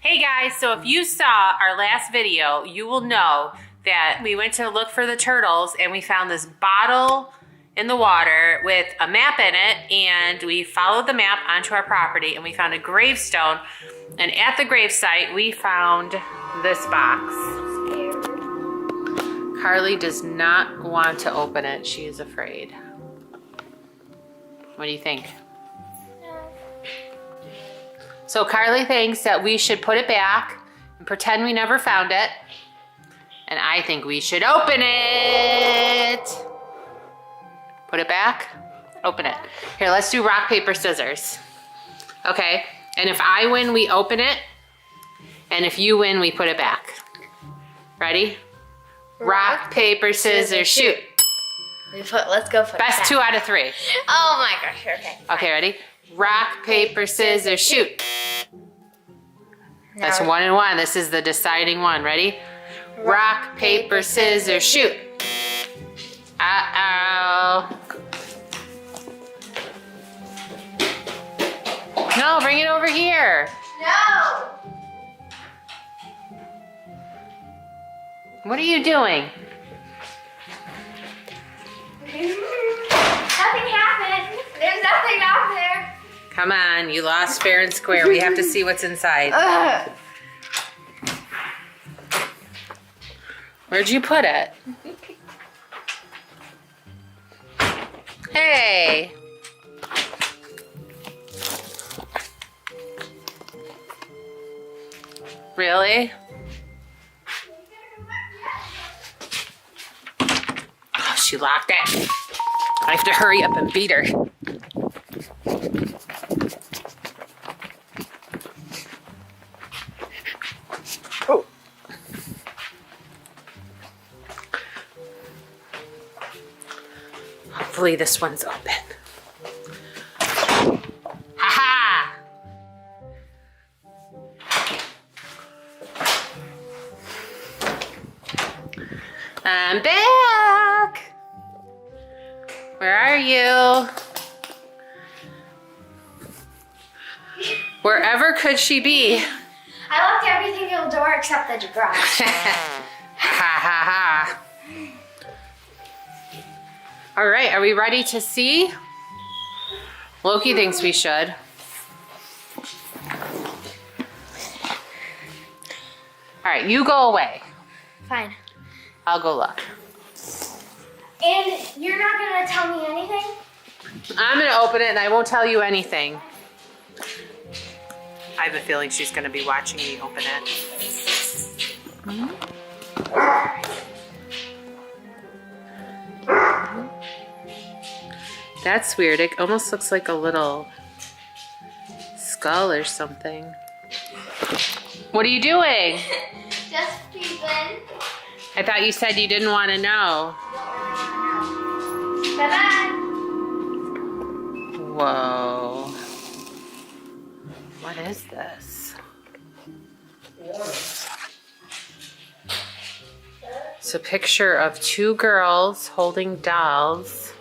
Hey guys, so if you saw our last video, you will know that we went to look for the turtles and we found this bottle in the water with a map in it, and we followed the map onto our property and we found a gravestone, and at the gravesite we found this box. Carly does not want to open it. She is afraid. What do you think? So Carly thinks that we should put it back and pretend we never found it. And I think we should open it. Put it back, open it. Here, let's do rock, paper, scissors. Okay, and if I win, we open it. And if you win, we put it back. Ready? Rock, paper, scissors, shoot. Let's go for it. Best 2 out of 3. Oh my gosh, okay. Okay, ready? Rock, paper, scissors, shoot. That's 1 and 1. This is the deciding one. Ready? Rock, paper, scissors, shoot. Uh-oh. No, bring it over here. No! What are you doing? Nothing happened. There's nothing out there. Come on, you lost fair and square. We have to see what's inside. Where'd you put it? Hey. Really? Oh, she locked it. I have to hurry up and beat her. Oh. Hopefully this one's open. Ha-ha! I'm back! Where are you? Wherever could she be? I locked everything in the door except the garage. Ha ha ha. All right, are we ready to see? Loki thinks we should. All right, you go away. Fine. I'll go look. And you're not gonna tell me anything? I'm gonna open it and I won't tell you anything. I have a feeling she's gonna be watching me open it. That's weird. It almost looks like a little skull or something. What are you doing? Just peeping. I thought you said you didn't want to know. Bye-bye. Whoa. What is this? It's a picture of 2 girls holding dolls.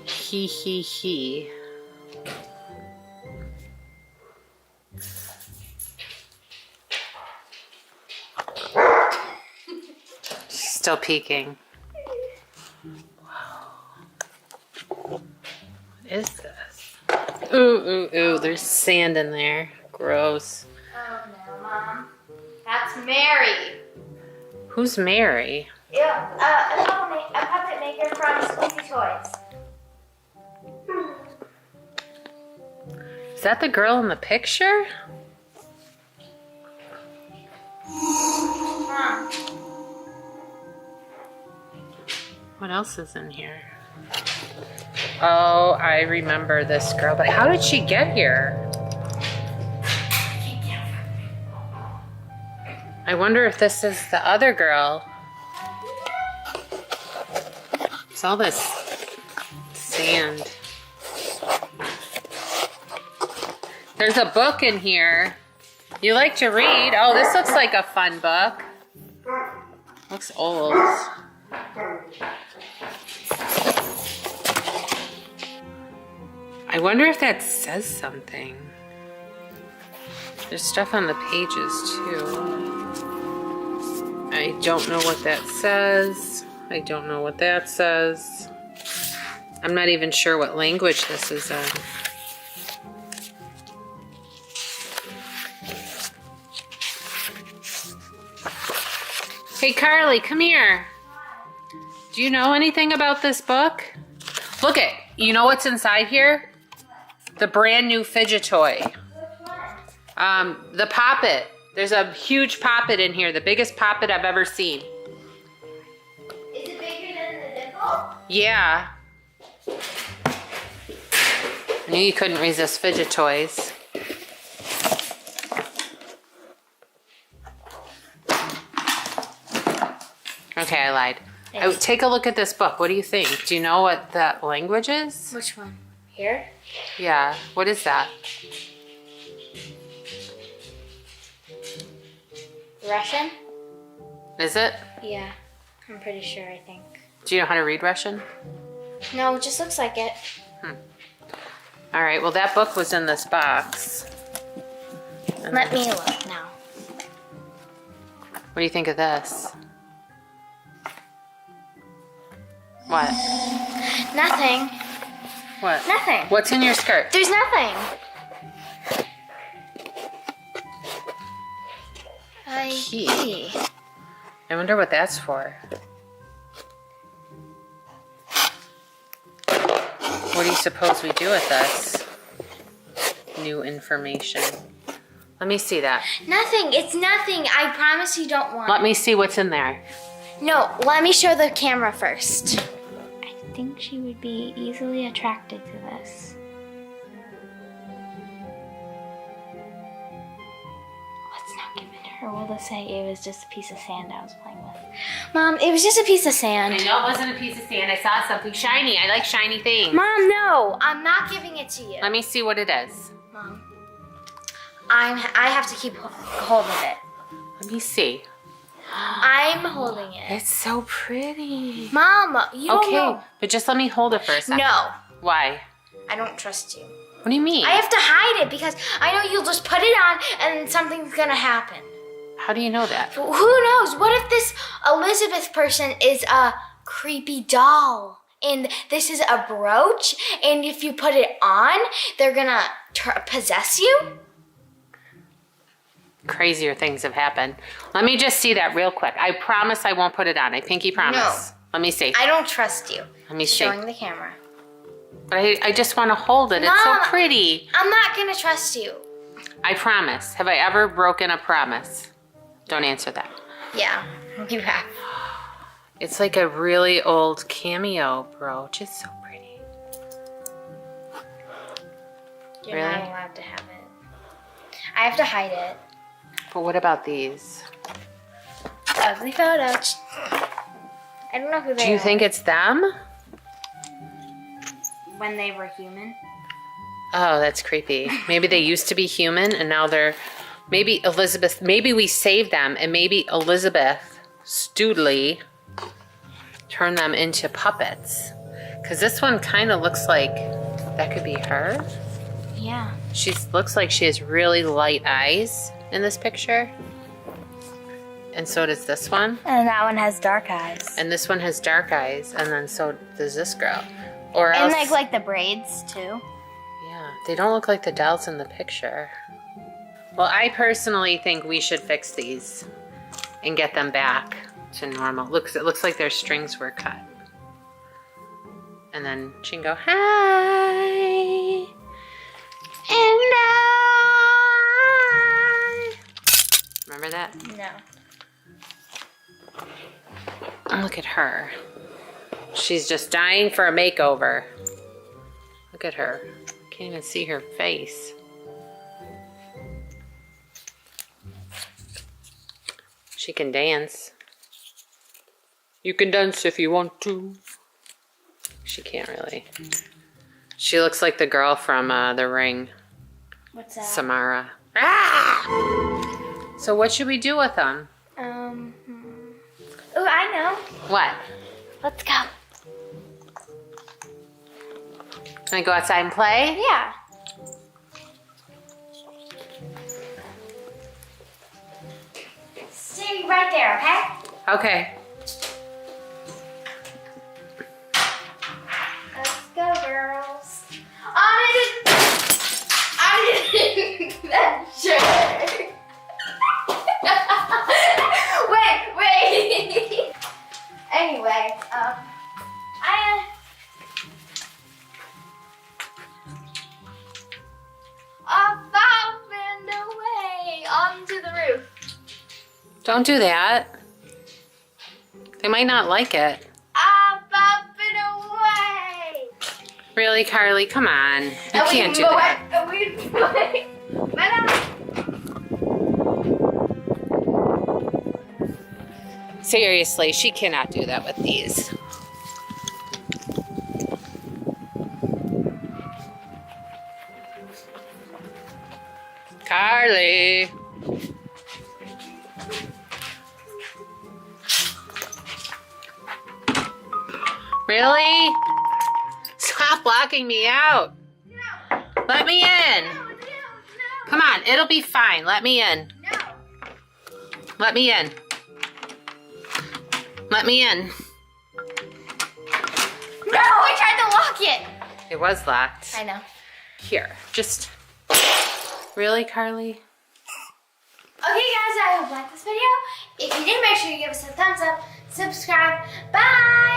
He, he, he. She's still peeking. Wow. What is this? Ooh, ooh, ooh, there's sand in there. Gross. Oh no, Mom. That's Mary. Who's Mary? Yeah, a puppet maker from Sqeazy Toys. Is that the girl in the picture? Mom. What else is in here? Oh, I remember this girl, but how did she get here? I wonder if this is the other girl. It's all this sand. There's a book in here. You like to read? Oh, this looks like a fun book. Looks old. I wonder if that says something. There's stuff on the pages too. I don't know what that says. I don't know what that says. I'm not even sure what language this is in. Hey Carly, come here. Do you know anything about this book? Look it. You know what's inside here? The brand new fidget toy. The poppet. There's a huge poppet in here. The biggest poppet I've ever seen. Is it bigger than the dimple? Yeah. I knew you couldn't resist fidget toys. Okay, I lied. Take a look at this book. What do you think? Do you know what that language is? Which one? Here? Yeah. What is that? Russian? Is it? Yeah, I'm pretty sure, I think. Do you know how to read Russian? No, it just looks like it. All right. Well, that book was in this box. Let me look now. What do you think of this? What? Nothing. What? Nothing. What's in your skirt? There's nothing. Key. I wonder what that's for. What do you suppose we do with this? New information. Let me see that. Nothing. It's nothing. I promise you don't want Let me see what's in there. No, let me show the camera first. I think she would be easily attracted to this. Let's not give it to her. We'll just say it was just a piece of sand I was playing with. Mom, it was just a piece of sand. I know it wasn't a piece of sand. I saw something shiny. I like shiny things. Mom, no. I'm not giving it to you. Let me see what it is. Mom, I have to keep hold of it. Let me see. I'm holding it. It's so pretty. Mom, you don't know. Okay, but just let me hold it for a second. No, Why? I don't trust you. What do you mean? I have to hide it because I know you'll just put it on and something's gonna happen. How do you know that? Who knows? What if this Elizabeth person is a creepy doll and this is a brooch, and if you put it on, they're gonna possess you? Crazier things have happened. Let me just see that real quick. I promise I won't put it on. I pinky promise. No. Let me see. I don't trust you. Let me see. Showing the camera. But I just want to hold it. It's so Mom, pretty. I'm not gonna trust you. I promise. Have I ever broken a promise? Don't answer that. Yeah, you have. It's like a really old cameo brooch. It's so pretty. You're Really? not allowed to have it. I have to hide it. But what about these? Ugly photos. I don't know who they are. Do you think it's them? When they were human? Oh, that's creepy. Maybe they used to be human and now they're... Maybe Elizabeth... Maybe we saved them and maybe Elizabeth Studley turned them into puppets. Because this one kind of looks like that could be her. Yeah. She looks like she has really light eyes in this picture. And so does this one. And that one has dark eyes. And this one has dark eyes. And then so does this girl. Or else... And like the braids too. Yeah, they don't look like the dolls in the picture. Well, I personally think we should fix these and get them back to normal. It looks like their strings were cut. And then she can go, hi. And I. Remember that? No. Oh, look at her. She's just dying for a makeover. Look at her. Can't even see her face. She can dance. You can dance if you want to. She can't really. She looks like the girl from The Ring. What's that? Samara. Ah! So what should we do with them? Oh, I know. What? Let's go. Gonna go outside and play? Yeah. there, okay? Okay. Let's go, girls. I didn't that shirt. Wait. Anyway, I found a way onto the roof. Don't do that. They might not like it. I found a way. Really, Carly? Come on. You can't do that. Seriously, she cannot do that with these. Carly. Really? Stop blocking me out. No. Let me in. No. Come on, it'll be fine. Let me in. No. Let me in. Let me in. No, I tried to lock it. It was locked. I know. Here, just... Really, Carly? Okay, guys, I hope you liked this video. If you did, make sure you give us a thumbs up, subscribe. Bye.